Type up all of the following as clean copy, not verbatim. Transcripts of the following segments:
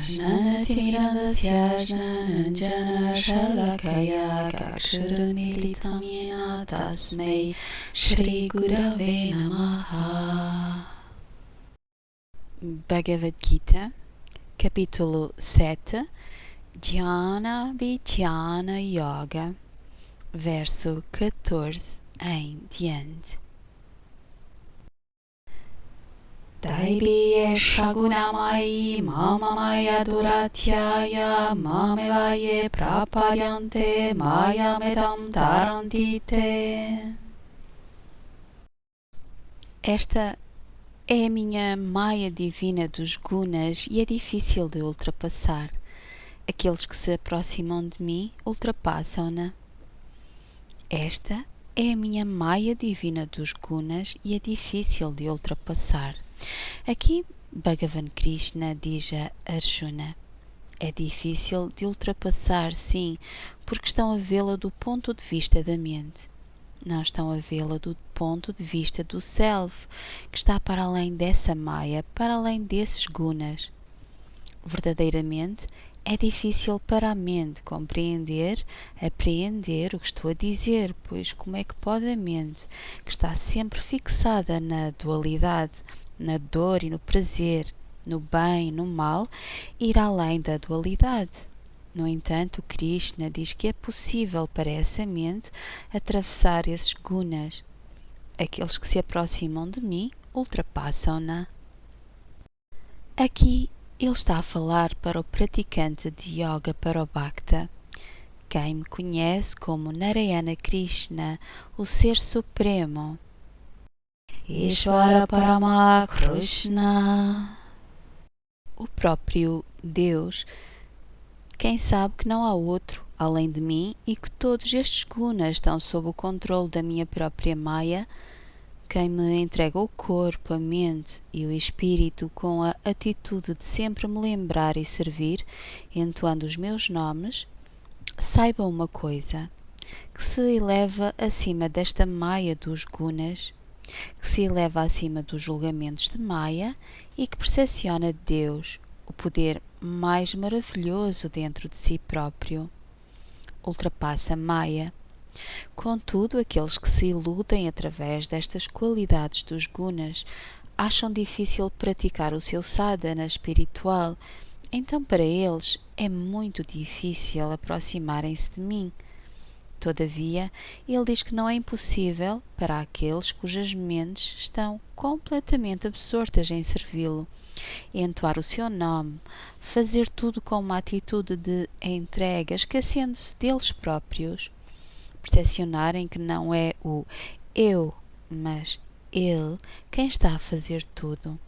Jnanatimidandasya jnananjana shalakaya kakshurumilitamyena tasmai Shri Gurave Namaha. Bhagavad Gita, capítulo 7, Dhyana Vichyana Yoga, verso 14 em diante. Daibiye shagunamai mamamaya duratyaya mamevaye prapadyante mayamedam tarantite. Esta é a minha maia divina dos gunas e é difícil de ultrapassar. Aqueles que se aproximam de mim ultrapassam-na. Esta é a minha maia divina dos gunas e é difícil de ultrapassar. Aqui Bhagavan Krishna diz a Arjuna: é difícil de ultrapassar, sim, porque estão a vê-la do ponto de vista da mente. Não estão a vê-la do ponto de vista do Self, que está para além dessa maia, para além desses gunas. Verdadeiramente, é difícil para a mente compreender, apreender o que estou a dizer, pois como é que pode a mente, que está sempre fixada na dualidade, na dor e no prazer, no bem e no mal, ir além da dualidade? No entanto, Krishna diz que é possível para essa mente atravessar esses gunas. Aqueles que se aproximam de mim ultrapassam-na. Aqui ele está a falar para o praticante de yoga para o Bhakta. Quem me conhece como Narayana Krishna, o Ser Supremo. Ishvara Parama Krishna, o próprio Deus, quem sabe que não há outro além de mim e que todos estes gunas estão sob o controle da minha própria Maya, quem me entrega o corpo, a mente e o espírito com a atitude de sempre me lembrar e servir, entoando os meus nomes, saiba uma coisa, que se eleva acima desta Maya dos gunas, que se eleva acima dos julgamentos de Maya e que percepciona Deus, o poder mais maravilhoso dentro de si próprio. Ultrapassa Maya. Contudo, aqueles que se iludem através destas qualidades dos gunas acham difícil praticar o seu sadhana espiritual, então para eles é muito difícil aproximarem-se de mim. Todavia, ele diz que não é impossível para aqueles cujas mentes estão completamente absortas em servi-lo, entoar o seu nome, fazer tudo com uma atitude de entrega, esquecendo-se deles próprios, percepcionarem que não é o eu, mas ele quem está a fazer tudo.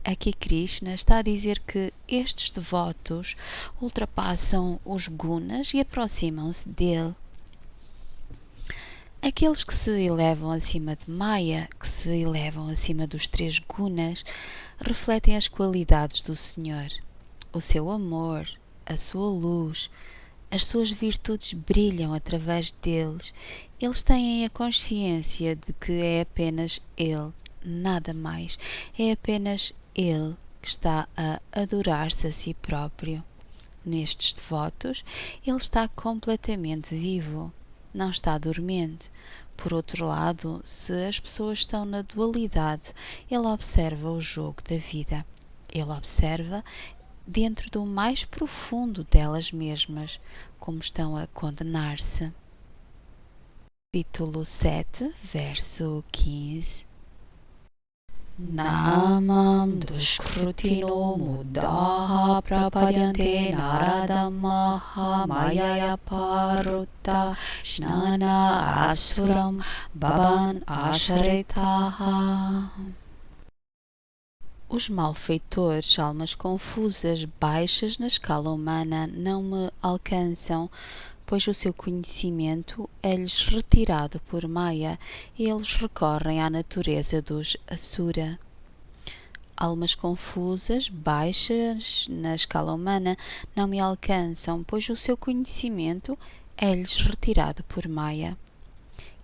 Aqui Krishna está a dizer que estes devotos ultrapassam os gunas e aproximam-se dele. Aqueles que se elevam acima de Maya, que se elevam acima dos 3 gunas, refletem as qualidades do Senhor, o seu amor, a sua luz, as suas virtudes brilham através deles. Eles têm a consciência de que é apenas Ele, nada mais. É apenas Ele que está a adorar-se a si próprio. Nestes devotos, Ele está completamente vivo. Não está dormente. Por outro lado, se as pessoas estão na dualidade, ele observa o jogo da vida. Ele observa dentro do mais profundo delas mesmas, como estão a condenar-se. Capítulo 7, verso 15. Namam dushkrutino mudaha prapadyante naradamaha mayaya parutta shnana asuram baban asharetaha. Os malfeitores, almas confusas, baixas na escala humana, não me alcançam, pois o seu conhecimento é-lhes retirado por Maya e eles recorrem à natureza dos Asura. Almas confusas, baixas na escala humana, não me alcançam, pois o seu conhecimento é-lhes retirado por Maya.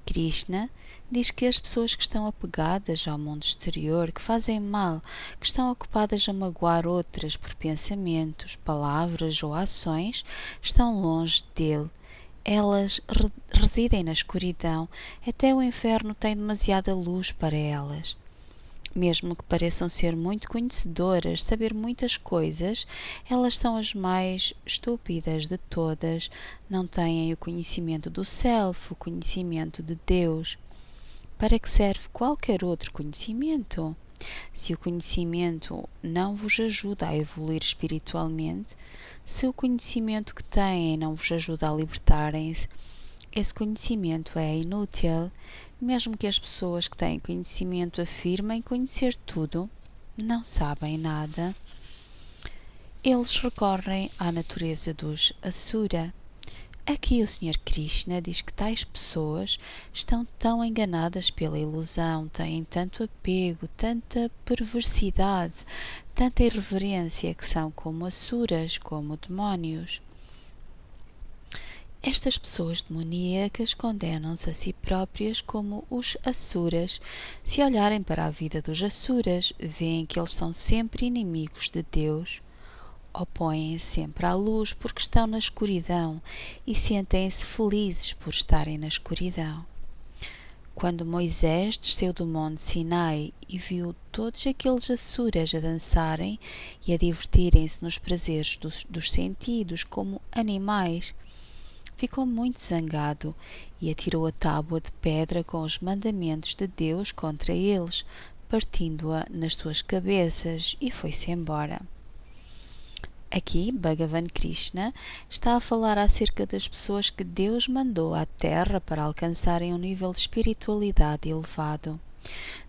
Krishna diz que as pessoas que estão apegadas ao mundo exterior, que fazem mal, que estão ocupadas a magoar outras por pensamentos, palavras ou ações, estão longe dele. Elas residem na escuridão, até o inferno tem demasiada luz para elas. Mesmo que pareçam ser muito conhecedoras, saber muitas coisas, elas são as mais estúpidas de todas, não têm o conhecimento do Self, o conhecimento de Deus. Para que serve qualquer outro conhecimento? Se o conhecimento não vos ajuda a evoluir espiritualmente, se o conhecimento que têm não vos ajuda a libertarem-se, esse conhecimento é inútil. Mesmo que as pessoas que têm conhecimento afirmem conhecer tudo, não sabem nada. Eles recorrem à natureza dos Asura. Aqui o Sr. Krishna diz que tais pessoas estão tão enganadas pela ilusão, têm tanto apego, tanta perversidade, tanta irreverência que são como asuras, como demónios. Estas pessoas demoníacas condenam-se a si próprias como os asuras. Se olharem para a vida dos asuras, veem que eles são sempre inimigos de Deus. Opõem-se sempre à luz porque estão na escuridão e sentem-se felizes por estarem na escuridão. Quando Moisés desceu do monte Sinai e viu todos aqueles asuras a dançarem e a divertirem-se nos prazeres dos sentidos como animais, ficou muito zangado e atirou a tábua de pedra com os mandamentos de Deus contra eles, partindo-a nas suas cabeças, e foi-se embora. Aqui, Bhagavan Krishna está a falar acerca das pessoas que Deus mandou à Terra para alcançarem um nível de espiritualidade elevado.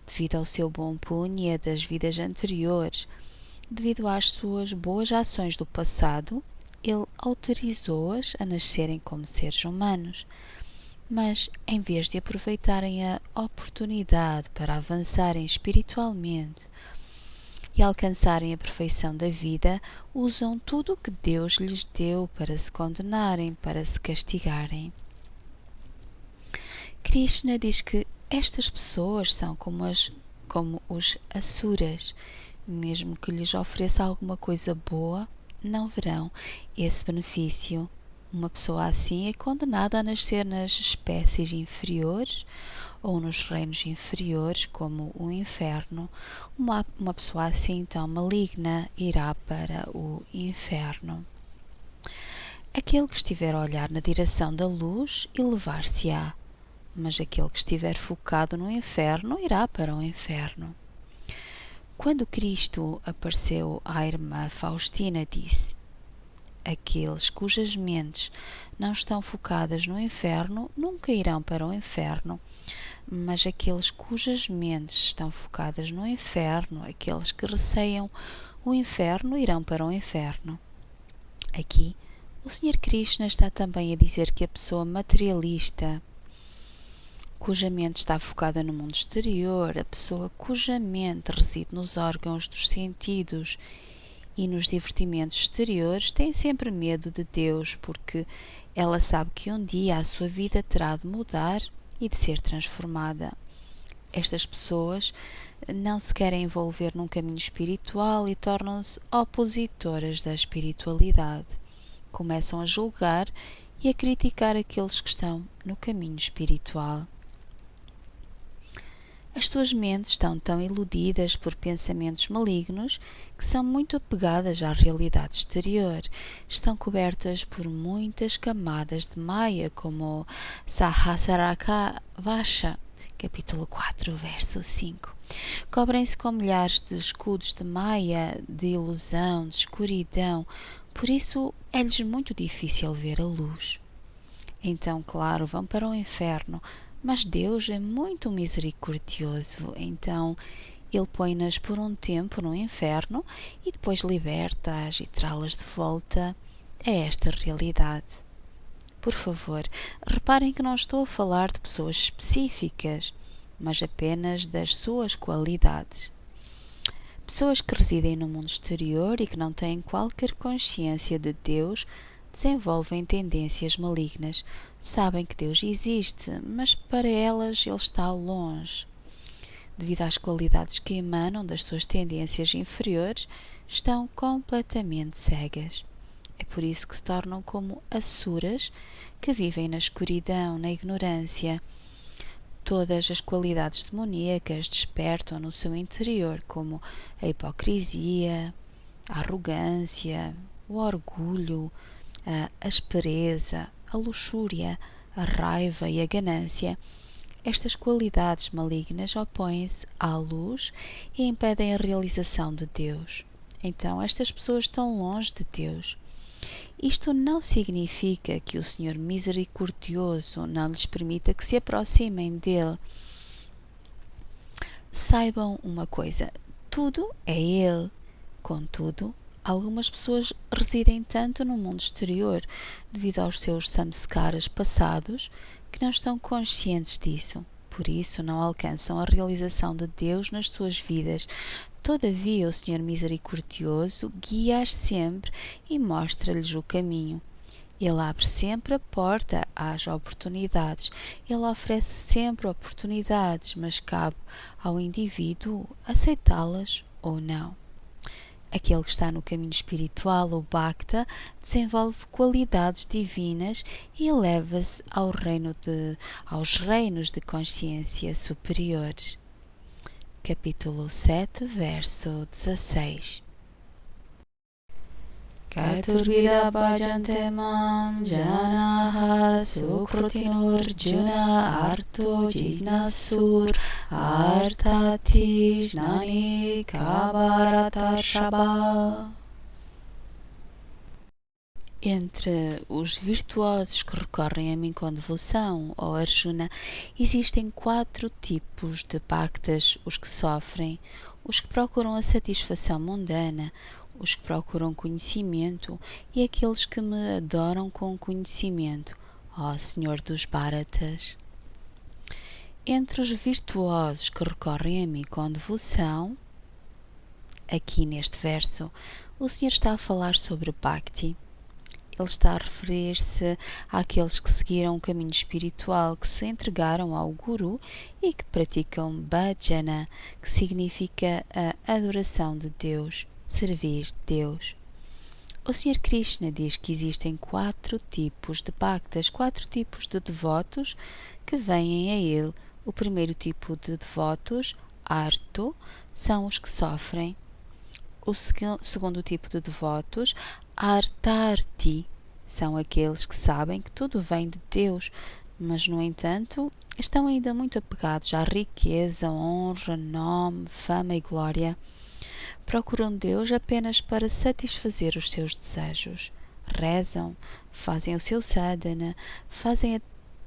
Devido ao seu bom punha das vidas anteriores, devido às suas boas ações do passado, ele autorizou-as a nascerem como seres humanos, mas em vez de aproveitarem a oportunidade para avançarem espiritualmente e alcançarem a perfeição da vida, usam tudo o que Deus lhes deu para se condenarem, para se castigarem. Krishna diz que estas pessoas são como os asuras. Mesmo que lhes ofereça alguma coisa boa, não verão esse benefício. Uma pessoa assim é condenada a nascer nas espécies inferiores ou nos reinos inferiores, como o inferno. Uma pessoa assim tão maligna irá para o inferno. Aquele que estiver a olhar na direção da luz, elevar-se-á, mas aquele que estiver focado no inferno irá para o inferno. Quando Cristo apareceu à irmã Faustina, disse: aqueles cujas mentes não estão focadas no inferno nunca irão para o inferno, mas aqueles cujas mentes estão focadas no inferno, aqueles que receiam o inferno, irão para o inferno. Aqui, o Sr. Krishna está também a dizer que a pessoa materialista, cuja mente está focada no mundo exterior, a pessoa cuja mente reside nos órgãos dos sentidos e nos divertimentos exteriores, tem sempre medo de Deus, porque ela sabe que um dia a sua vida terá de mudar e de ser transformada. Estas pessoas não se querem envolver num caminho espiritual e tornam-se opositoras da espiritualidade. Começam a julgar e a criticar aqueles que estão no caminho espiritual. As suas mentes estão tão iludidas por pensamentos malignos que são muito apegadas à realidade exterior. Estão cobertas por muitas camadas de Maya, como Sahasrara Vasha, capítulo 4, verso 5. Cobrem-se com milhares de escudos de Maya, de ilusão, de escuridão, por isso é-lhes muito difícil ver a luz. Então, claro, vão para o inferno, mas Deus é muito misericordioso, então Ele põe-nas por um tempo no inferno e depois liberta-as e traz-las de volta a esta realidade. Por favor, reparem que não estou a falar de pessoas específicas, mas apenas das suas qualidades. Pessoas que residem no mundo exterior e que não têm qualquer consciência de Deus desenvolvem tendências malignas. Sabem que Deus existe, mas para elas Ele está longe. Devido às qualidades que emanam das suas tendências inferiores, estão completamente cegas. É por isso que se tornam como asuras que vivem na escuridão, na ignorância. Todas as qualidades demoníacas despertam no seu interior, como a hipocrisia, a arrogância, o orgulho, a aspereza, a luxúria, a raiva e a ganância. Estas qualidades malignas opõem-se à luz e impedem a realização de Deus. Então, estas pessoas estão longe de Deus. Isto não significa que o Senhor misericordioso não lhes permita que se aproximem dele. Saibam uma coisa, tudo é Ele. Contudo, algumas pessoas residem tanto no mundo exterior, devido aos seus samskaras passados, que não estão conscientes disso. Por isso, não alcançam a realização de Deus nas suas vidas. Todavia, o Senhor misericordioso guia-as sempre e mostra-lhes o caminho. Ele abre sempre a porta às oportunidades. Ele oferece sempre oportunidades, mas cabe ao indivíduo aceitá-las ou não. Aquele que está no caminho espiritual, o Bhakta, desenvolve qualidades divinas e eleva-se aos reinos de consciência superiores. Capítulo 7, verso 16. Caturvida bhajante mam janaha sukrutinurjuna arto jignasur artati jnani kavarata shabha. Entre os virtuosos que recorrem a mim com devoção, ó Arjuna, existem 4 tipos de bhaktas: os que sofrem, os que procuram a satisfação mundana, os que procuram conhecimento e aqueles que me adoram com conhecimento, ó Senhor dos Bharatas. Entre os virtuosos que recorrem a mim com devoção, aqui neste verso, o Senhor está a falar sobre Bhakti. Ele está a referir-se àqueles que seguiram o caminho espiritual, que se entregaram ao Guru e que praticam bhajana, que significa a adoração de Deus, servir Deus. O Sr. Krishna diz que existem 4 tipos de bhaktas, 4 tipos de devotos que vêm a ele. O primeiro tipo de devotos, arto, são os que sofrem. O segundo tipo de devotos, artarti, são aqueles que sabem que tudo vem de Deus, mas, no entanto, estão ainda muito apegados à riqueza, honra, nome, fama e glória. Procuram Deus apenas para satisfazer os seus desejos. Rezam, fazem o seu sadhana, fazem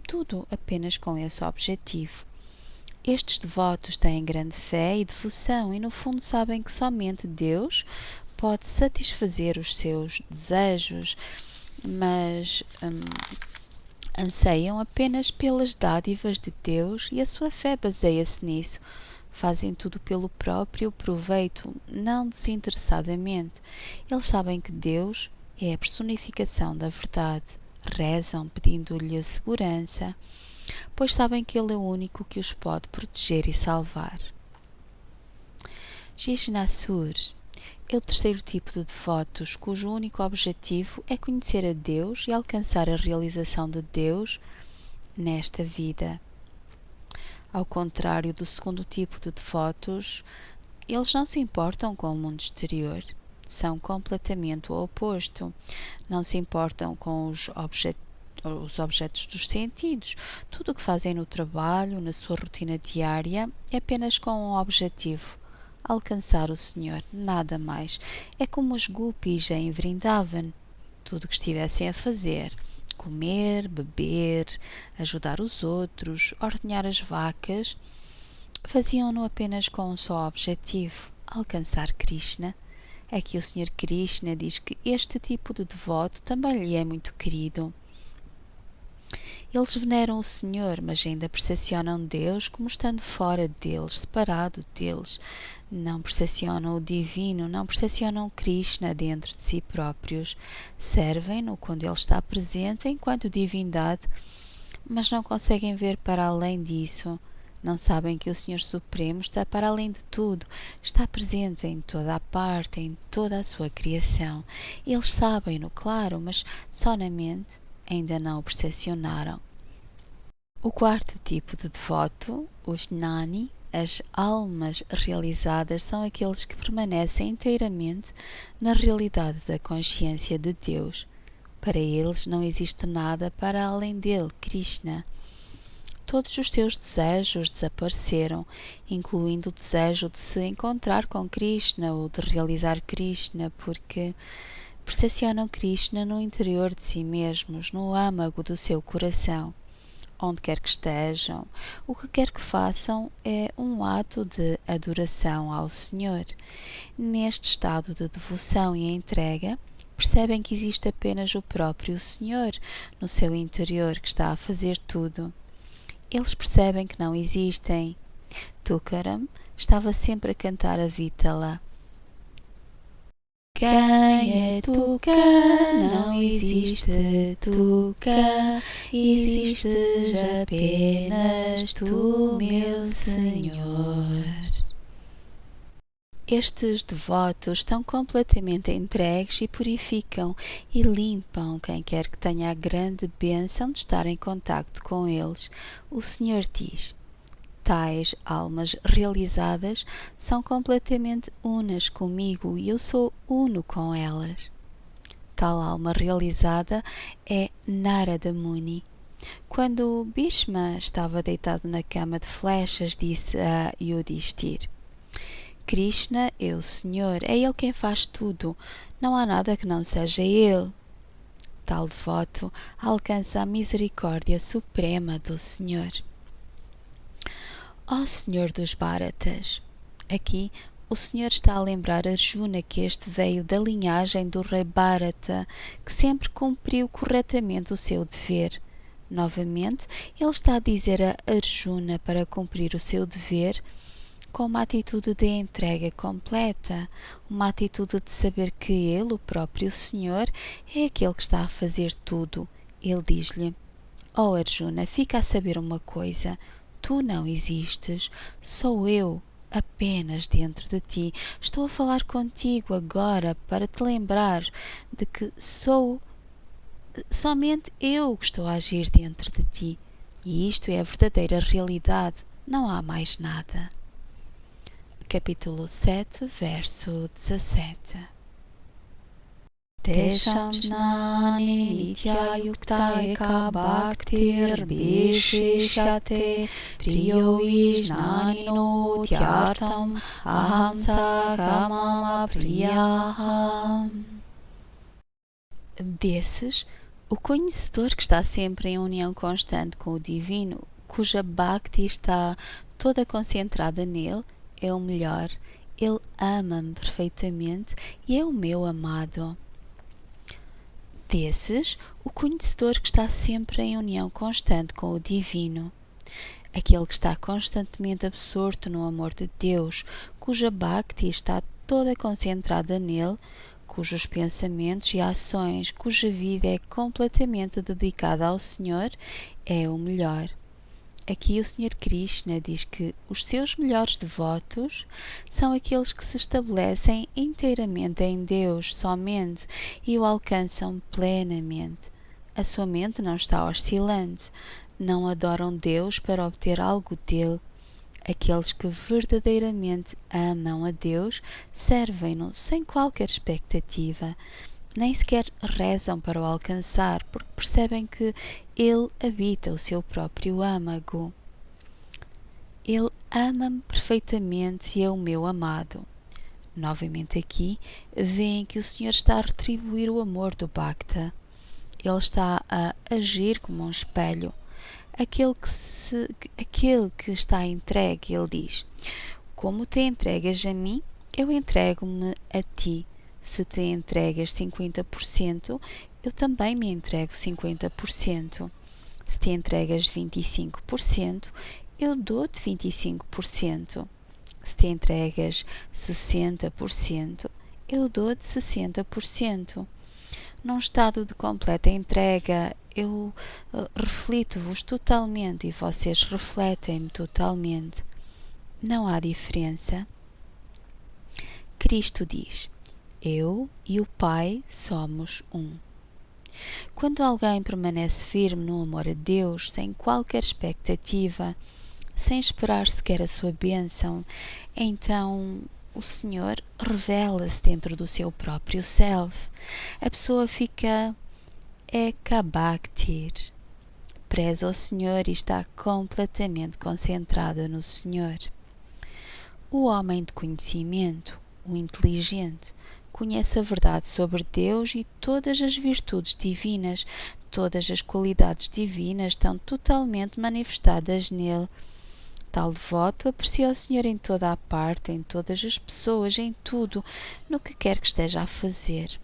tudo apenas com esse objetivo. Estes devotos têm grande fé e devoção e, no fundo, sabem que somente Deus pode satisfazer os seus desejos, mas anseiam apenas pelas dádivas de Deus e a sua fé baseia-se nisso. Fazem tudo pelo próprio proveito, não desinteressadamente. Eles sabem que Deus é a personificação da verdade. Rezam pedindo-lhe a segurança, pois sabem que Ele é o único que os pode proteger e salvar. Jignasur é o terceiro tipo de devotos, cujo único objetivo é conhecer a Deus e alcançar a realização de Deus nesta vida. Ao contrário do segundo tipo de devotos, eles não se importam com o mundo exterior. São completamente o oposto. Não se importam com os objetos dos sentidos. Tudo o que fazem no trabalho, na sua rotina diária, é apenas com um objetivo: alcançar o Senhor, nada mais. É como os gopis em Vrindavan. Tudo o que estivessem a fazer: comer, beber, ajudar os outros, ordenhar as vacas, faziam-no apenas com um só objetivo: alcançar Krishna. Aqui o Sr. Krishna diz que este tipo de devoto também lhe é muito querido. Eles veneram o Senhor, mas ainda percepcionam Deus como estando fora deles, separado deles. Não percepcionam o divino, não percepcionam Krishna dentro de si próprios. Servem-no quando ele está presente enquanto divindade, mas não conseguem ver para além disso. Não sabem que o Senhor Supremo está para além de tudo, está presente em toda a parte, em toda a sua criação. Eles sabem-no, claro, mas só na mente ainda não o percepcionaram. O quarto tipo de devoto, os Gnani, as almas realizadas, são aqueles que permanecem inteiramente na realidade da consciência de Deus. Para eles não existe nada para além dele, Krishna. Todos os seus desejos desapareceram, incluindo o desejo de se encontrar com Krishna ou de realizar Krishna, porque percepcionam Krishna no interior de si mesmos, no âmago do seu coração. Onde quer que estejam, o que quer que façam é um ato de adoração ao Senhor. Neste estado de devoção e entrega, percebem que existe apenas o próprio Senhor no seu interior que está a fazer tudo. Eles percebem que não existem. Tukaram estava sempre a cantar a Vitala. Quem é Tuka? Não existe Tuka, existes apenas tu, meu Senhor. Estes devotos estão completamente entregues e purificam e limpam quem quer que tenha a grande bênção de estar em contacto com eles. O Senhor diz: tais almas realizadas são completamente unas comigo e eu sou uno com elas. Tal alma realizada é Narada Muni. Quando Bhishma estava deitado na cama de flechas, disse a Yudhishthir: Krishna é o Senhor, é Ele quem faz tudo, não há nada que não seja Ele. Tal devoto alcança a misericórdia suprema do Senhor. Ó Senhor dos Bharatas, aqui o Senhor está a lembrar Arjuna que este veio da linhagem do rei Bharata, que sempre cumpriu corretamente o seu dever. Novamente, ele está a dizer a Arjuna para cumprir o seu dever com uma atitude de entrega completa, uma atitude de saber que ele, o próprio Senhor, é aquele que está a fazer tudo. Ele diz-lhe: ó Arjuna, fica a saber uma coisa, tu não existes, sou eu, apenas dentro de ti. Estou a falar contigo agora para te lembrar de que sou somente eu que estou a agir dentro de ti. E isto é a verdadeira realidade, não há mais nada. Capítulo 7, verso 17. Tesham jnani nitya yukta eka bhaktir bhishishate priyo jnani no tyartam aham sakamama priyaham. Desses, o conhecedor que está sempre em união constante com o divino, cuja bhakti está toda concentrada nele, é o melhor, ele ama-me perfeitamente e é o meu amado. Desses, o conhecedor que está sempre em união constante com o divino, aquele que está constantemente absorto no amor de Deus, cuja bhakti está toda concentrada nele, cujos pensamentos e ações, cuja vida é completamente dedicada ao Senhor, é o melhor. Aqui o Sr. Krishna diz que os seus melhores devotos são aqueles que se estabelecem inteiramente em Deus somente e o alcançam plenamente. A sua mente não está oscilante, não adoram Deus para obter algo dele. Aqueles que verdadeiramente amam a Deus servem-no sem qualquer expectativa. Nem sequer rezam para o alcançar, porque percebem que ele habita o seu próprio âmago. Ele ama-me perfeitamente e é o meu amado. Novamente aqui, veem que o Senhor está a retribuir o amor do Bhakta. Ele está a agir como um espelho. Aquele que está entregue, ele diz: como te entregas a mim, eu entrego-me a ti. Se te entregas 50%, eu também me entrego 50%. Se te entregas 25%, eu dou-te 25%. Se te entregas 60%, eu dou-te 60%. Num estado de completa entrega, eu reflito-vos totalmente e vocês refletem-me totalmente. Não há diferença. Cristo diz: eu e o Pai somos um. Quando alguém permanece firme no amor a Deus, sem qualquer expectativa, sem esperar sequer a sua bênção, então o Senhor revela-se dentro do seu próprio self. A pessoa fica ekabhaktir, presa ao Senhor e está completamente concentrada no Senhor. O homem de conhecimento, o inteligente, conhece a verdade sobre Deus e todas as virtudes divinas, todas as qualidades divinas estão totalmente manifestadas nele. Tal devoto aprecia o Senhor em toda a parte, em todas as pessoas, em tudo, no que quer que esteja a fazer.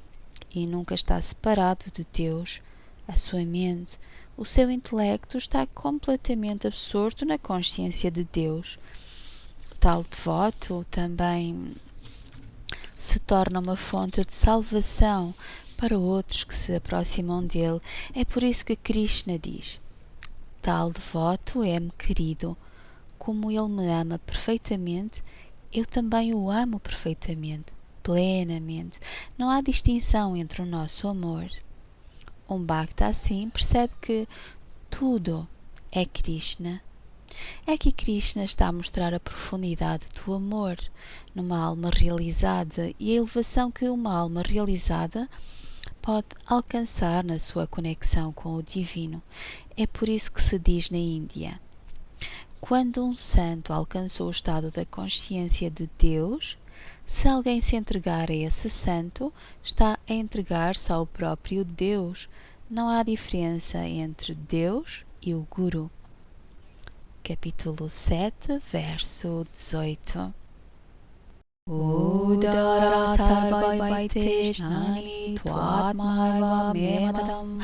E nunca está separado de Deus. A sua mente, o seu intelecto está completamente absorto na consciência de Deus. Tal devoto também se torna uma fonte de salvação para outros que se aproximam dele. É por isso que Krishna diz: tal devoto é-me querido. Como ele me ama perfeitamente, eu também o amo perfeitamente, plenamente. Não há distinção entre o nosso amor. Um bhakta assim percebe que tudo é Krishna. É que Krishna está a mostrar a profundidade do amor numa alma realizada e a elevação que uma alma realizada pode alcançar na sua conexão com o divino. É por isso que se diz na Índia: quando um santo alcançou o estado da consciência de Deus, se alguém se entregar a esse santo, está a entregar-se ao próprio Deus. Não há diferença entre Deus e o Guru. Capítulo 7, verso 18. Udara sarvaiteshnani tvatmaiva memadam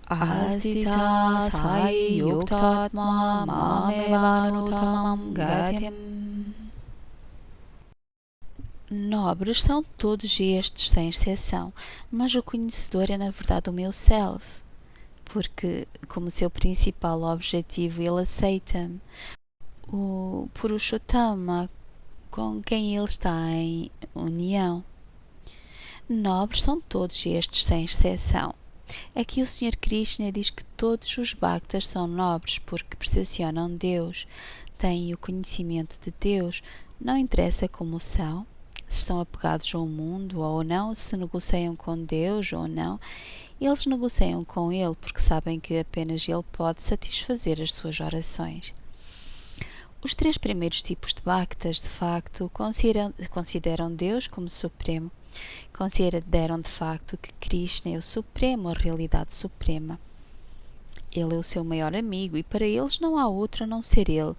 astita sai yuktatma mamevanutamam gatyam. Nobres são todos estes, sem exceção, mas o conhecedor é na verdade o meu self, porque como seu principal objetivo ele aceita-me, o Purushottama, com quem ele está em união. Nobres são todos estes, sem exceção. Aqui o Sr. Krishna diz que todos os bhaktas são nobres porque percepcionam Deus, têm o conhecimento de Deus, não interessa como são, se estão apegados ao mundo ou não, se negociam com Deus ou não. Eles negociam com Ele porque sabem que apenas Ele pode satisfazer as suas orações. Os 3 primeiros tipos de bhaktas, de facto, consideram Deus como supremo. Consideram de facto que Krishna é o supremo, a realidade suprema. Ele é o seu maior amigo e para eles não há outro a não ser Ele.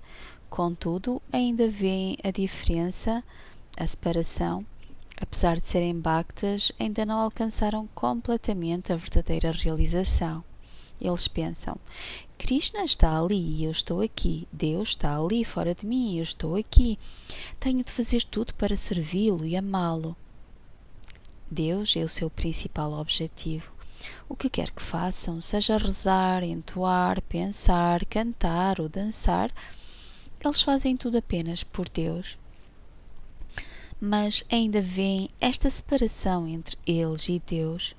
Contudo, ainda veem a diferença, a separação. Apesar de serem bhaktas, ainda não alcançaram completamente a verdadeira realização. Eles pensam: Krishna está ali e eu estou aqui. Deus está ali fora de mim e eu estou aqui. Tenho de fazer tudo para servi-lo e amá-lo. Deus é o seu principal objetivo. O que quer que façam, seja rezar, entoar, pensar, cantar ou dançar, eles fazem tudo apenas por Deus. Mas ainda veem esta separação entre eles e Deus.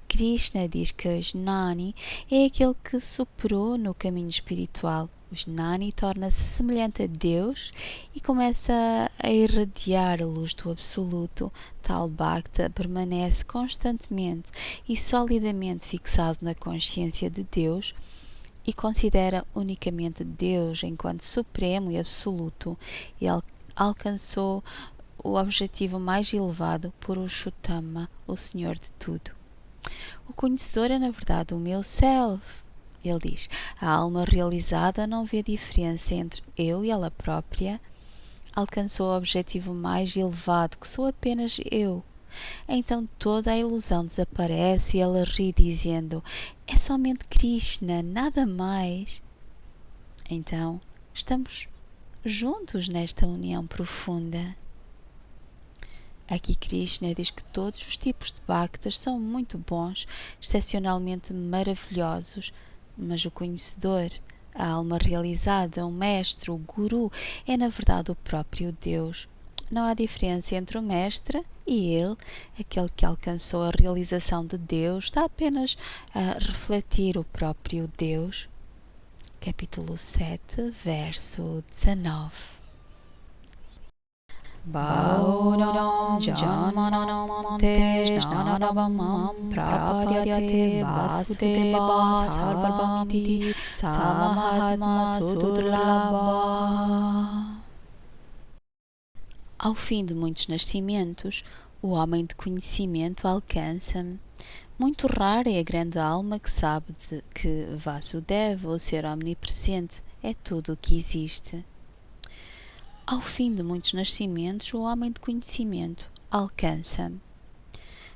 Krishna diz que o Jnani é aquele que superou no caminho espiritual. O Jnani torna-se semelhante a Deus e começa a irradiar a luz do Absoluto. Tal Bhakta permanece constantemente e solidamente fixado na consciência de Deus e considera unicamente Deus enquanto supremo e absoluto. Ele alcançou o objetivo mais elevado, Purushottama, o Senhor de tudo. O conhecedor é na verdade o meu self. Ele diz: a alma realizada não vê diferença entre eu e ela própria. Alcançou o objetivo mais elevado, que sou apenas eu. Então toda a ilusão desaparece e ela ri dizendo: é somente Krishna, nada mais. Então estamos juntos nesta união profunda. Aqui Krishna diz que todos os tipos de bhaktas são muito bons, excepcionalmente maravilhosos, mas o conhecedor, a alma realizada, o mestre, o guru, é na verdade o próprio Deus. Não há diferença entre o mestre e ele, aquele que alcançou a realização de Deus, está apenas a refletir o próprio Deus. Capítulo 7, verso 19. Baunom janmanam teshnanabamam prapadyate vasudeva sarvamiti samahatma sudurlabha. Ao fim de muitos nascimentos, o homem de conhecimento alcança-me. Muito rara é a grande alma que sabe que Vasudeva, o ser omnipresente, é tudo o que existe. Ao fim de muitos nascimentos, o homem de conhecimento alcança-me.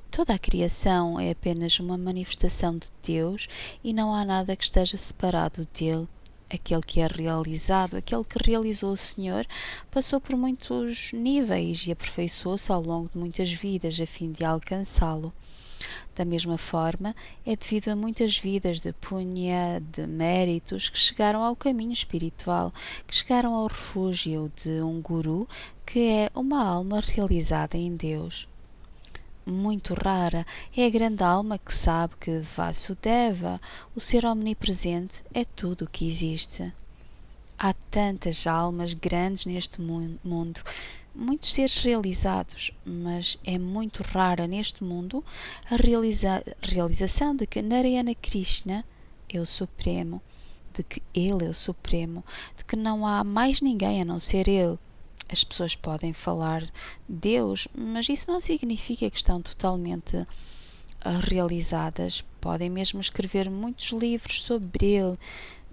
Toda a criação é apenas uma manifestação de Deus e não há nada que esteja separado dele. Aquele que é realizado, aquele que realizou o Senhor, passou por muitos níveis e aperfeiçoou-se ao longo de muitas vidas a fim de alcançá-lo. Da mesma forma, é devido a muitas vidas de punya, de méritos, que chegaram ao caminho espiritual, que chegaram ao refúgio de um guru, que é uma alma realizada em Deus. Muito rara é a grande alma que sabe que Vasudeva, o ser omnipresente, é tudo o que existe. Há tantas almas grandes neste mundo, muitos seres realizados, mas é muito rara neste mundo a realização de que Narayana Krishna é o Supremo, de que Ele é o Supremo, de que não há mais ninguém a não ser Ele. As pessoas podem falar Deus, mas isso não significa que estão totalmente realizadas. Podem mesmo escrever muitos livros sobre Ele,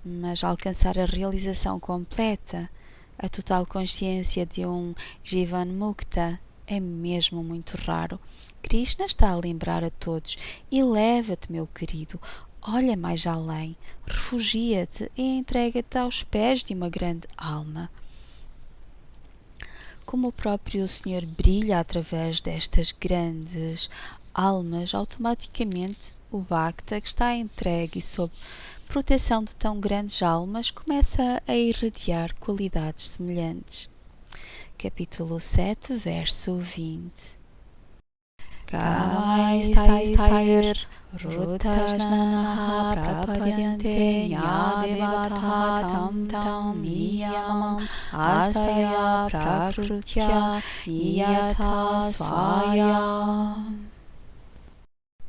mas alcançar a realização completa, a total consciência de um Jivan Mukta, é mesmo muito raro. Krishna está a lembrar a todos: eleva-te, meu querido, olha mais além, refugia-te e entrega-te aos pés de uma grande alma. Como o próprio Senhor brilha através destas grandes almas, automaticamente o Bhakta, que está entregue e sob proteção de tão grandes almas, começa a irradiar qualidades semelhantes. Capítulo 7, verso 20. Kamaistais rutasnanaha prapadyante nyadevataha tam tam niyamam astaya prakrutya niyatha svaya.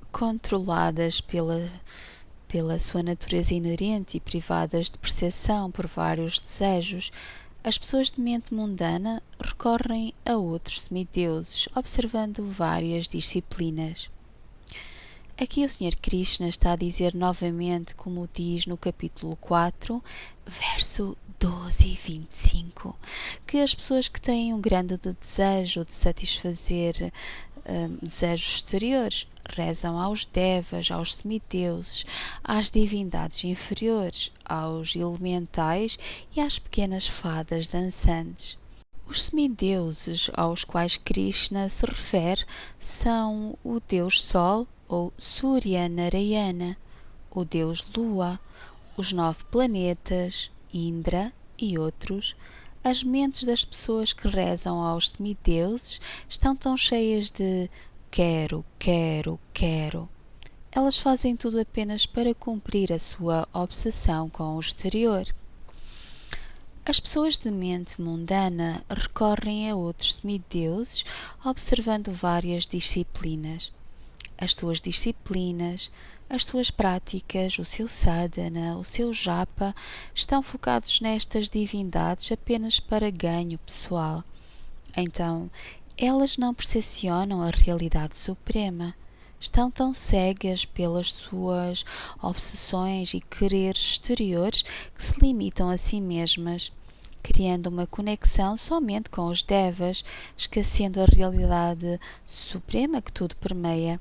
Controladas pela sua natureza inerente e privadas de percepção por vários desejos, as pessoas de mente mundana recorrem a outros semideuses, observando várias disciplinas. Aqui o Sr. Krishna está a dizer novamente, como diz no capítulo 4, verso 12 e 25, que as pessoas que têm um grande desejo de satisfazer desejos exteriores rezam aos devas, aos semideuses, às divindades inferiores, aos elementais e às pequenas fadas dançantes. Os semideuses aos quais Krishna se refere são o Deus Sol, ou Surya Narayana, o Deus Lua, os 9 planetas, Indra e outros. As mentes das pessoas que rezam aos semideuses estão tão cheias de quero, quero, quero. Elas fazem tudo apenas para cumprir a sua obsessão com o exterior. As pessoas de mente mundana recorrem a outros semideuses, observando várias disciplinas. As suas disciplinas, as suas práticas, o seu sadhana, o seu japa, estão focados nestas divindades apenas para ganho pessoal. Então, elas não percepcionam a realidade suprema. Estão tão cegas pelas suas obsessões e quereres exteriores que se limitam a si mesmas. criando uma conexão somente com os devas, esquecendo a realidade suprema que tudo permeia.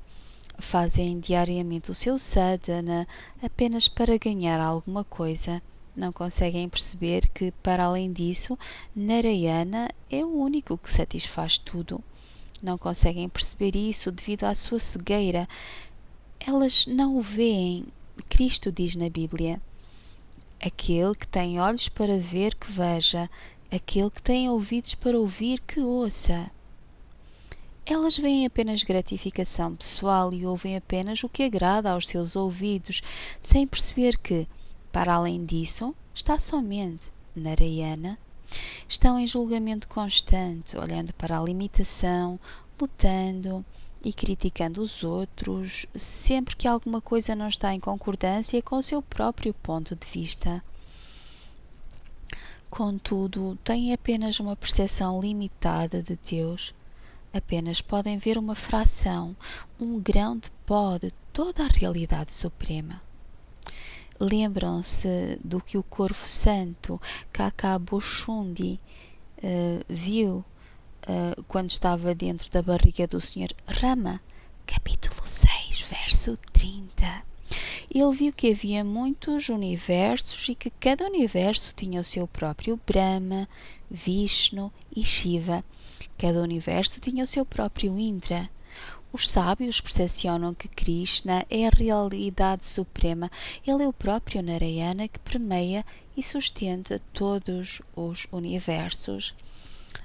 Fazem diariamente o seu sadhana apenas para ganhar alguma coisa. Não conseguem perceber que, para além disso, Narayana é o único que satisfaz tudo. Não conseguem perceber isso devido à sua cegueira. Elas não o veem. Cristo diz na Bíblia: aquele que tem olhos para ver, que veja; aquele que tem ouvidos para ouvir, que ouça. Elas veem apenas gratificação pessoal e ouvem apenas o que agrada aos seus ouvidos, sem perceber que, para além disso, está somente Narayana. Estão em julgamento constante, olhando para a limitação, lutando e criticando os outros, sempre que alguma coisa não está em concordância com o seu próprio ponto de vista. Contudo, têm apenas uma percepção limitada de Deus. Apenas podem ver uma fração, um grão de pó de toda a realidade suprema. Lembram-se do que o Corvo Santo, Kakaboshundi, viu quando estava dentro da barriga do Sr. Rama? Capítulo 6, verso 30. Ele viu que havia muitos universos e que cada universo tinha o seu próprio Brahma, Vishnu e Shiva. Cada universo tinha o seu próprio Indra. Os sábios percepcionam que Krishna é a realidade suprema. Ele é o próprio Narayana que permeia e sustenta todos os universos.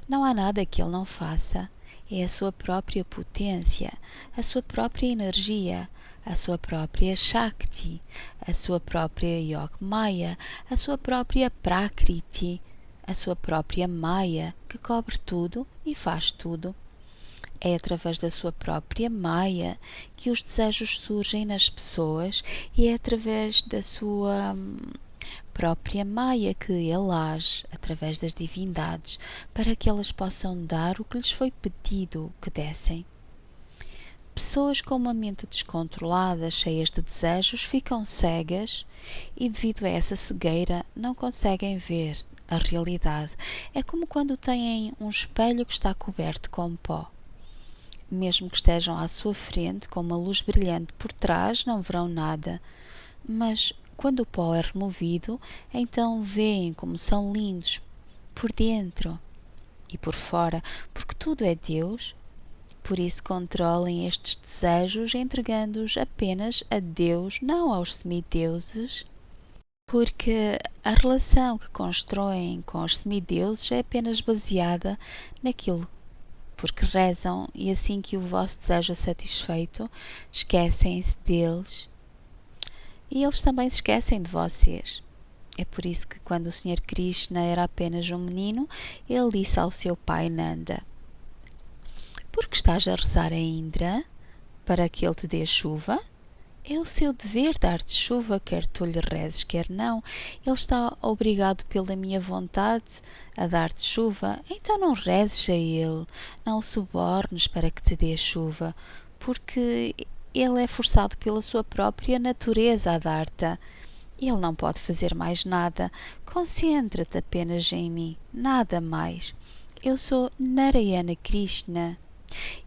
Não há nada que ele não faça. É a sua própria potência, a sua própria energia, a sua própria Shakti, a sua própria Yogmaya, a sua própria Prakriti, a sua própria Maya, que cobre tudo e faz tudo. É através da sua própria Maya que os desejos surgem nas pessoas e é através da sua própria Maya que ele age, através das divindades, para que elas possam dar o que lhes foi pedido que dessem. Pessoas com uma mente descontrolada, cheias de desejos, ficam cegas e, devido a essa cegueira, não conseguem ver a realidade. É como quando têm um espelho que está coberto com pó. Mesmo que estejam à sua frente com uma luz brilhante por trás, não verão nada. Mas quando o pó é removido, então veem como são lindos por dentro e por fora, porque tudo é Deus. Por isso controlem estes desejos, entregando-os apenas a Deus, não aos semideuses, porque a relação que constroem com os semideuses é apenas baseada naquilo porque rezam, e assim que o vosso desejo é satisfeito, esquecem-se deles e eles também se esquecem de vocês. É por isso que quando o Sr. Krishna era apenas um menino, ele disse ao seu pai Nanda: por que estás a rezar a Indra para que ele te dê chuva? É o seu dever dar-te chuva, quer tu lhe rezes, quer não. Ele está obrigado pela minha vontade a dar-te chuva, então não rezes a ele, não o subornes para que te dê chuva, porque ele é forçado pela sua própria natureza a dar-te. Ele não pode fazer mais nada. Concentra-te apenas em mim, nada mais. Eu sou Narayana Krishna.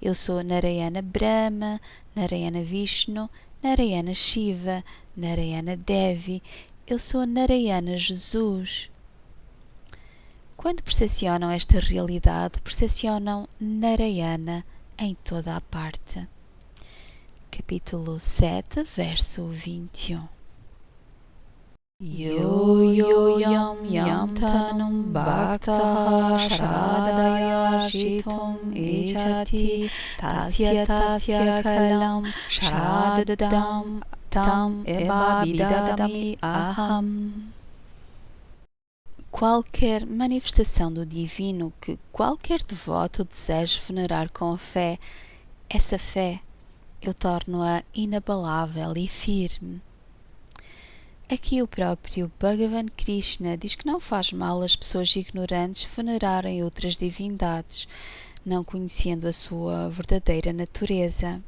Eu sou Narayana Brahma, Narayana Vishnu, Narayana Shiva, Narayana Devi. Eu sou Narayana Jesus. Quando percepcionam esta realidade, percepcionam Narayana em toda a parte. Capítulo 7, verso 21. Yo yo yam yam tanum bhaktaha shradaya shitum echati tasya kalam shradadam tam eba bidadami aham. Qualquer manifestação do divino que qualquer devoto deseje venerar com fé, essa fé eu torno-a inabalável e firme. Aqui o próprio Bhagavan Krishna diz que não faz mal as pessoas ignorantes venerarem outras divindades, não conhecendo a sua verdadeira natureza.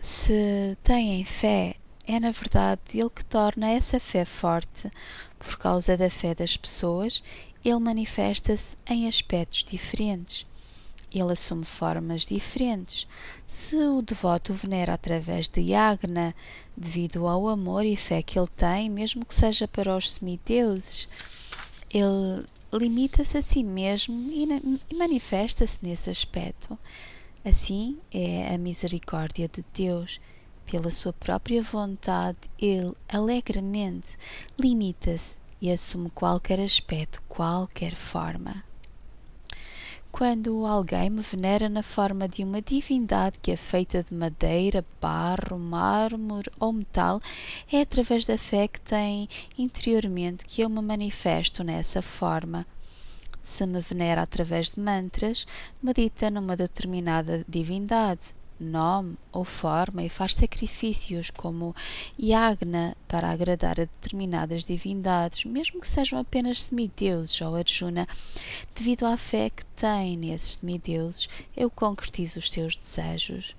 Se têm fé, é na verdade ele que torna essa fé forte por causa da fé das pessoas ele manifesta-se em aspectos diferentes. Ele assume formas diferentes. Se o devoto o venera através de yagna, devido ao amor e fé que ele tem, mesmo que seja para os semideuses, ele limita-se a si mesmo e manifesta-se nesse aspecto. Assim é a misericórdia de Deus. Pela sua própria vontade, ele alegremente limita-se e assume qualquer aspecto, qualquer forma. Quando alguém me venera na forma de uma divindade que é feita de madeira, barro, mármore ou metal, é através da fé que tem interiormente que eu me manifesto nessa forma. Se me venera através de mantras, medita numa determinada divindade, nome ou forma e faz sacrifícios como yagna para agradar a determinadas divindades, mesmo que sejam apenas semideuses ou Arjuna. Devido à fé que tem nesses semideuses, eu concretizo os seus desejos.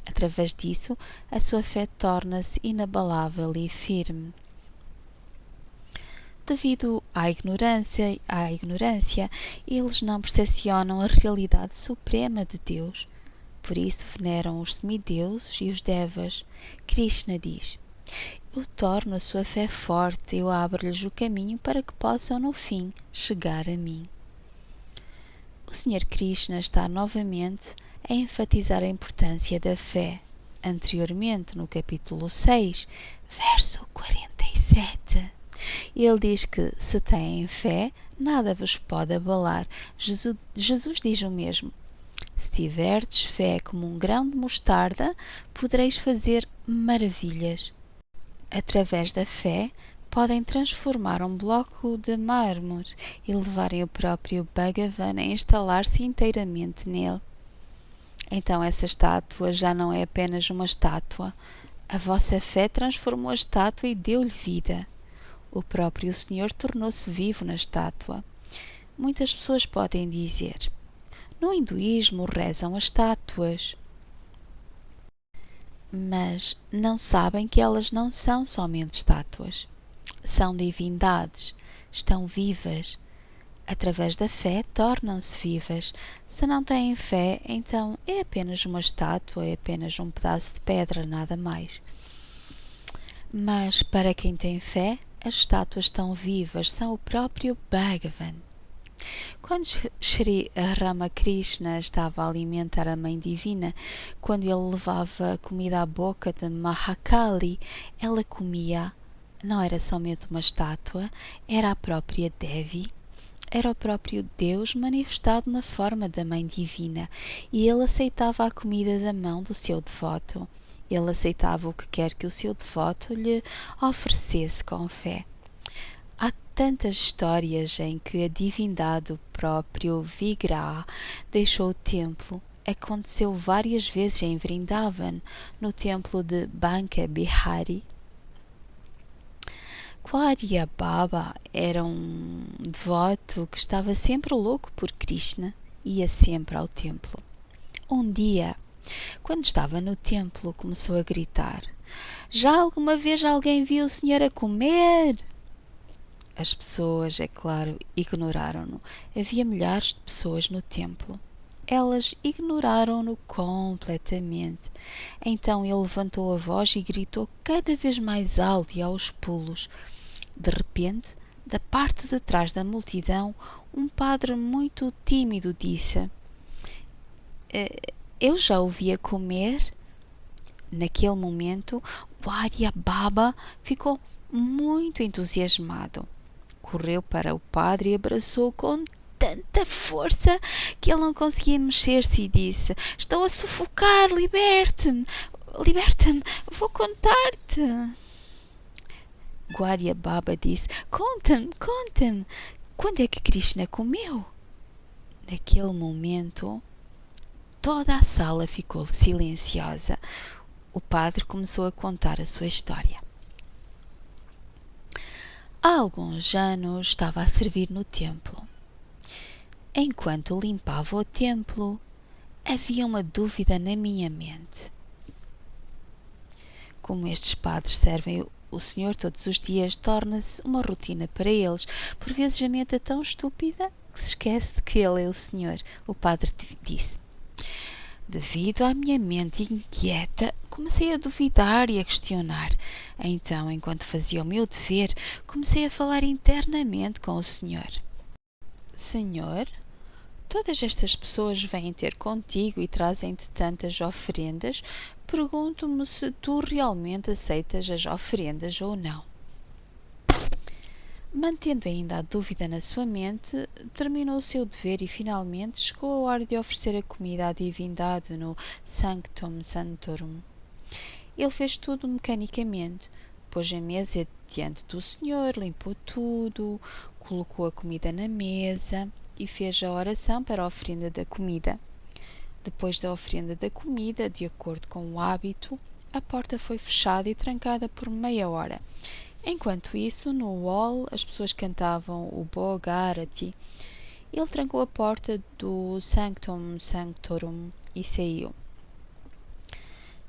Através disso, a sua fé torna-se inabalável e firme. Devido à ignorância, eles não percepcionam a realidade suprema de Deus. Por isso veneram os semideuses e os devas. Krishna diz: eu torno a sua fé forte, eu abro-lhes o caminho para que possam, no fim, chegar a mim. O Sr. Krishna está novamente a enfatizar a importância da fé. Anteriormente, no capítulo 6, verso 47, ele diz que, se têm fé, nada vos pode abalar. Jesus diz o mesmo: se tiverdes fé como um grão de mostarda, podereis fazer maravilhas. Através da fé, podem transformar um bloco de mármore e levarem o próprio Bhagavan a instalar-se inteiramente nele. Então essa estátua já não é apenas uma estátua. A vossa fé transformou a estátua e deu-lhe vida. O próprio Senhor tornou-se vivo na estátua. Muitas pessoas podem dizer: no hinduísmo rezam as estátuas, mas não sabem que elas não são somente estátuas. São divindades, estão vivas. Através da fé tornam-se vivas. Se não têm fé, então é apenas uma estátua, é apenas um pedaço de pedra, nada mais. Mas para quem tem fé, as estátuas estão vivas, são o próprio Bhagavan. Quando Sri Ramakrishna estava a alimentar a Mãe Divina, quando ele levava comida à boca de Mahakali, ela comia. Não era somente uma estátua, era a própria Devi. Era o próprio Deus manifestado na forma da Mãe Divina, e ele aceitava a comida da mão do seu devoto. Ele aceitava o que quer que o seu devoto lhe oferecesse com fé. Há tantas histórias em que a divindade, o próprio Vigraha, deixou o templo. Aconteceu várias vezes em Vrindavan, no templo de Banka Bihari. Gaudiya Baba era um devoto que estava sempre louco por Krishna, ia sempre ao templo. Um dia, quando estava no templo, começou a gritar: já alguma vez alguém viu o Senhor a comer? As pessoas, é claro, ignoraram-no. Havia milhares de pessoas no templo. Elas ignoraram-no completamente. Então ele levantou a voz e gritou cada vez mais alto e aos pulos. De repente, da parte de trás da multidão, um padre muito tímido disse: eu já o vi a comer. Naquele momento, Gaudiya Baba ficou muito entusiasmado. Correu para o padre e abraçou-o com tanta força que ele não conseguia mexer-se e disse: estou a sufocar, liberte-me, vou contar-te. Gaudiya Baba disse: conta-me, quando é que Krishna comeu? Naquele momento, toda a sala ficou silenciosa. O padre começou a contar a sua história. Há alguns anos estava a servir no templo. Enquanto limpava o templo, havia uma dúvida na minha mente. Como estes padres servem o Senhor todos os dias torna-se uma rotina para eles. Por vezes a mente é tão estúpida que se esquece de que Ele é o Senhor. O padre disse. Devido à minha mente inquieta, comecei a duvidar e a questionar. Então, enquanto fazia o meu dever, comecei a falar internamente com o Senhor. Senhor, todas estas pessoas vêm ter contigo e trazem-te tantas oferendas. Pergunto-me se tu realmente aceitas as oferendas ou não. Mantendo ainda a dúvida na sua mente, terminou o seu dever e finalmente chegou a hora de oferecer a comida à divindade no Sanctum Sanctorum. Ele fez tudo mecanicamente, pôs a mesa diante do Senhor, limpou tudo, colocou a comida na mesa e fez a oração para a oferenda da comida. Depois da oferenda da comida, de acordo com o hábito, a porta foi fechada e trancada por meia hora. Enquanto isso, no hall, as pessoas cantavam o Boga Arati. Ele trancou a porta do Sanctum Sanctorum e saiu.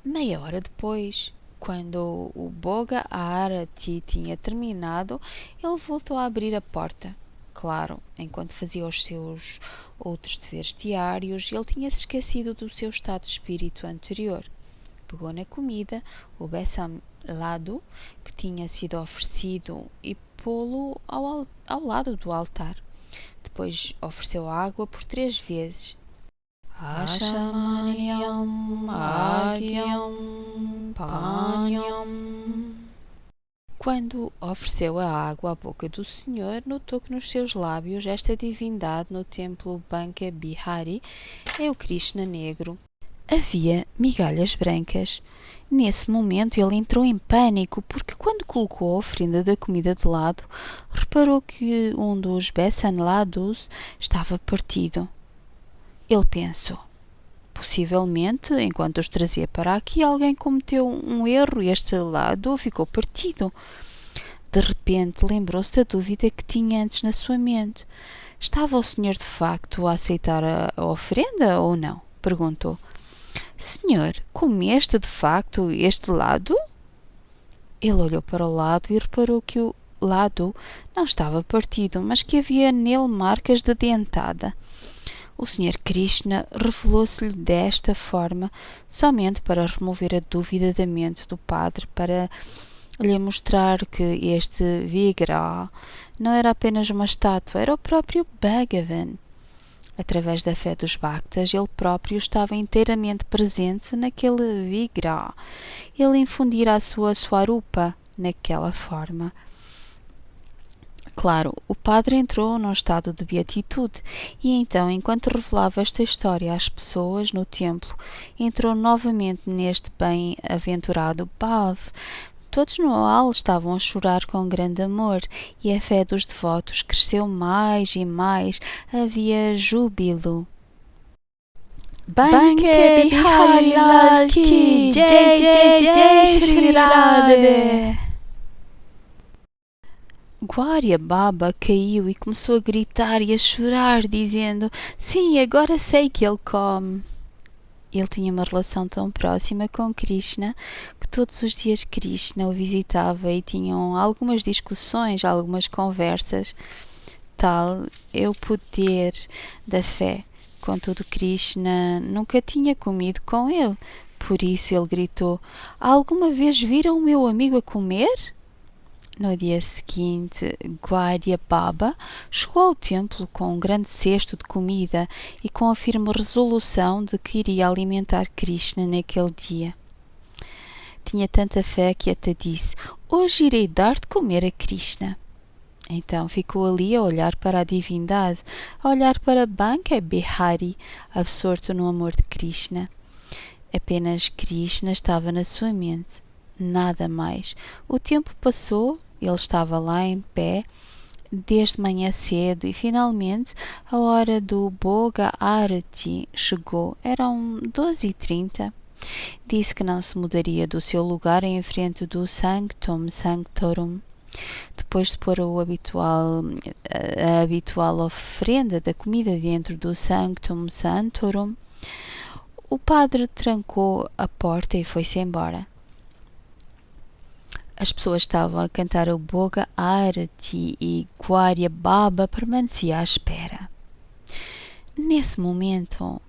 Meia hora depois, quando o Boga Arati tinha terminado, ele voltou a abrir a porta. Claro, enquanto fazia os seus outros deveres diários, ele tinha se esquecido do seu estado de espírito anterior. Pegou na comida, o Bessam Lado, que tinha sido oferecido, e pô-lo ao lado do altar. Depois ofereceu água por 3 vezes. Ashamaniam, Agyam, Panyam. Quando ofereceu a água à boca do Senhor, notou que nos seus lábios esta divindade no templo Banka Bihari é o Krishna negro. Havia migalhas brancas. Nesse momento ele entrou em pânico porque quando colocou a oferenda da comida de lado, reparou que um dos Besan Ladus estava partido. Ele pensou, possivelmente, enquanto os trazia para aqui, alguém cometeu um erro e este lado ficou partido. De repente lembrou-se da dúvida que tinha antes na sua mente. Estava o senhor de facto a aceitar a oferenda ou não? Perguntou. Senhor, comeste de facto este lado? Ele olhou para o lado e reparou que o lado não estava partido, mas que havia nele marcas de dentada. O Sr. Krishna revelou-se-lhe desta forma somente para remover a dúvida da mente do padre, para lhe mostrar que este Vigraha não era apenas uma estátua, era o próprio Bhagavan. Através da fé dos Bhaktas, ele próprio estava inteiramente presente naquele Vigraha. Ele infundira a sua Swarupa naquela forma. Claro, o padre entrou num estado de beatitude e então, enquanto revelava esta história às pessoas no templo, entrou novamente neste bem-aventurado Bhav. Todos no hall estavam a chorar com grande amor e a fé dos devotos cresceu mais e mais. Havia júbilo. Banke Bihari Lal Ki Jai Jai Jai Shri Radhe. Gwaria Baba caiu e começou a gritar e a chorar, dizendo: sim, agora sei que ele come. Ele tinha uma relação tão próxima com Krishna que todos os dias Krishna o visitava e tinham algumas discussões, algumas conversas. Tal é o poder da fé. Contudo, Krishna nunca tinha comido com ele. Por isso ele gritou: alguma vez viram o meu amigo a comer? No dia seguinte, Gwaria Baba chegou ao templo com um grande cesto de comida e com a firme resolução de que iria alimentar Krishna naquele dia. Tinha tanta fé que até disse: hoje irei dar de comer a Krishna. Então ficou ali a olhar para a divindade, a olhar para Banka Bihari, absorto no amor de Krishna. Apenas Krishna estava na sua mente, nada mais. O tempo passou. Ele estava lá em pé desde manhã cedo e finalmente a hora do Boga Arati chegou. Eram 12h30. Disse que não se mudaria do seu lugar em frente do Sanctum Sanctorum. Depois de pôr a habitual oferenda da comida dentro do Sanctum Sanctorum, o padre trancou a porta e foi-se embora. As pessoas estavam a cantar o Boga Arati e Guarya Baba permanecia à espera. Nesse momento,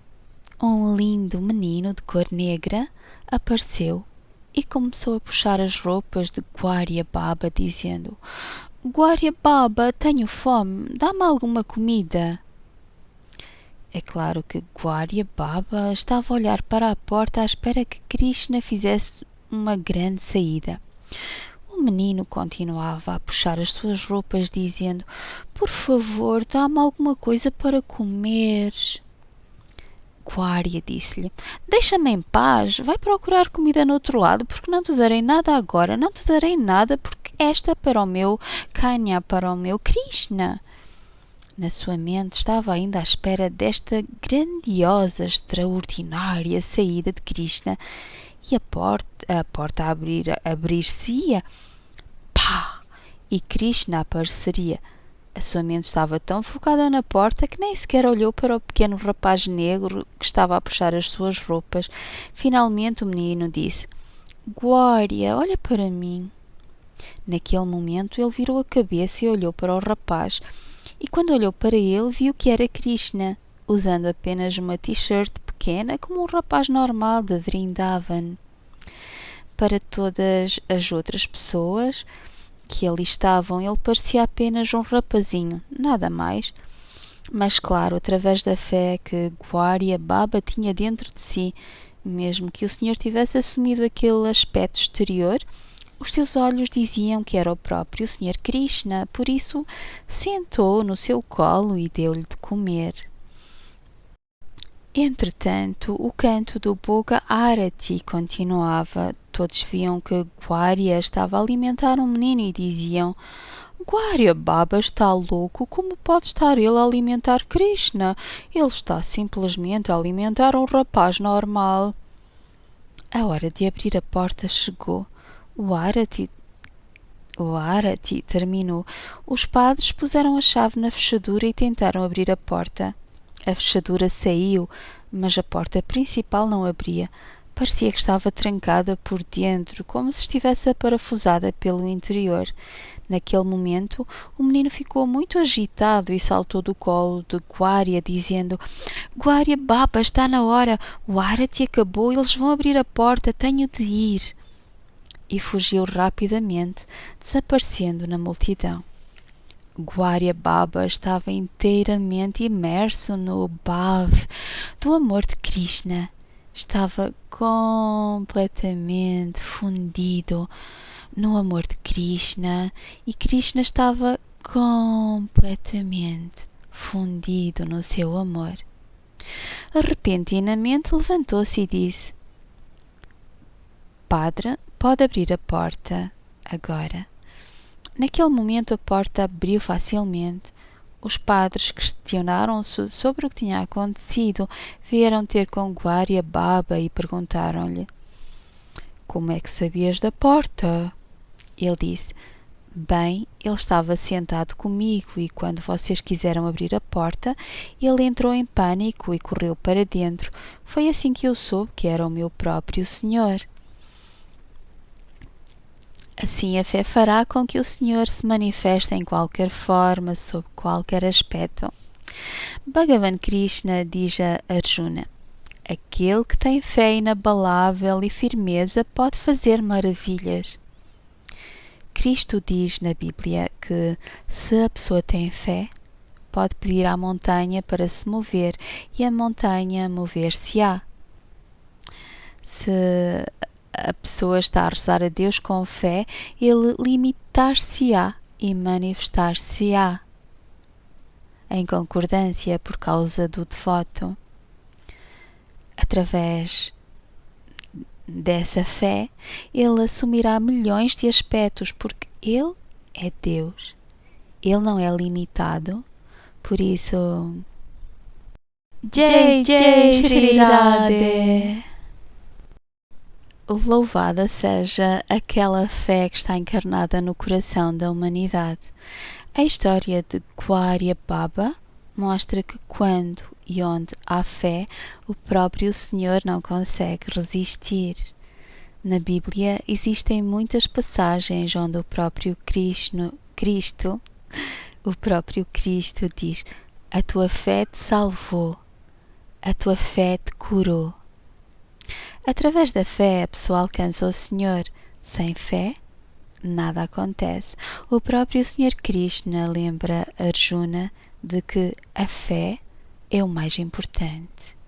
um lindo menino de cor negra apareceu e começou a puxar as roupas de Guarya Baba, dizendo: Guarya Baba, tenho fome, dá-me alguma comida. É claro que Guarya Baba estava a olhar para a porta à espera que Krishna fizesse uma grande saída. O menino continuava a puxar as suas roupas, dizendo: Por favor, dá-me alguma coisa para comer. Guarya disse-lhe: Deixa-me em paz, vai procurar comida no outro lado, porque não te darei nada agora, não te darei nada, porque esta é para o meu Kanya, para o meu Krishna. Na sua mente estava ainda à espera desta grandiosa, extraordinária saída de Krishna e a porta a abrir-se-ia. Pá! E Krishna apareceria. A sua mente estava tão focada na porta que nem sequer olhou para o pequeno rapaz negro que estava a puxar as suas roupas. Finalmente o menino disse: Guarya, olha para mim. Naquele momento ele virou a cabeça e olhou para o rapaz. E quando olhou para ele, viu que era Krishna, usando apenas uma t-shirt pequena como um rapaz normal de Vrindavan. Para todas as outras pessoas que ali estavam, ele parecia apenas um rapazinho, nada mais. Mas claro, através da fé que Guarya Baba tinha dentro de si, mesmo que o Senhor tivesse assumido aquele aspecto exterior, os seus olhos diziam que era o próprio Senhor Krishna, por isso sentou no seu colo e deu-lhe de comer. Entretanto, o canto do Boga Arati continuava. Todos viam que Guarya estava a alimentar um menino e diziam: Guarya Baba está louco, como pode estar ele a alimentar Krishna? Ele está simplesmente a alimentar um rapaz normal. A hora de abrir a porta chegou. O Arati terminou. Os padres puseram a chave na fechadura e tentaram abrir a porta. A fechadura saiu, mas a porta principal não abria. Parecia que estava trancada por dentro, como se estivesse aparafusada pelo interior. Naquele momento, o menino ficou muito agitado e saltou do colo de Guarya, dizendo: Guarya Baba, está na hora, o Arati acabou, eles vão abrir a porta, tenho de ir. E fugiu rapidamente, desaparecendo na multidão. Guarya Baba estava inteiramente imerso no bhav do amor de Krishna. Estava completamente fundido no amor de Krishna e Krishna estava completamente fundido no seu amor. Repentinamente levantou-se e disse: Padre, pode abrir a porta agora. Naquele momento a porta abriu facilmente. Os padres questionaram-se sobre o que tinha acontecido. Vieram ter com Guarya Baba e perguntaram-lhe: Como é que sabias da porta? Ele disse: Bem, ele estava sentado comigo e quando vocês quiseram abrir a porta, ele entrou em pânico e correu para dentro. Foi assim que eu soube que era o meu próprio Senhor. Assim a fé fará com que o Senhor se manifeste em qualquer forma, sob qualquer aspecto. Bhagavan Krishna diz a Arjuna: Aquele que tem fé inabalável e firmeza pode fazer maravilhas. Cristo diz na Bíblia que se a pessoa tem fé, pode pedir à montanha para se mover e a montanha mover-se-á. Se a pessoa está a rezar a Deus com fé, ele limitar-se-á e manifestar-se-á em concordância por causa do devoto. Através dessa fé, ele assumirá milhões de aspectos, porque ele é Deus. Ele não é limitado. Por isso, Jai Jai Shri Radhe. Louvada seja aquela fé que está encarnada no coração da humanidade. A história de Guarya Baba mostra que quando e onde há fé, o próprio Senhor não consegue resistir. Na Bíblia existem muitas passagens onde o próprio Cristo diz: a tua fé te salvou, a tua fé te curou. Através da fé a pessoa alcança o Senhor. Sem fé, nada acontece. O próprio Senhor Krishna lembra Arjuna de que a fé é o mais importante.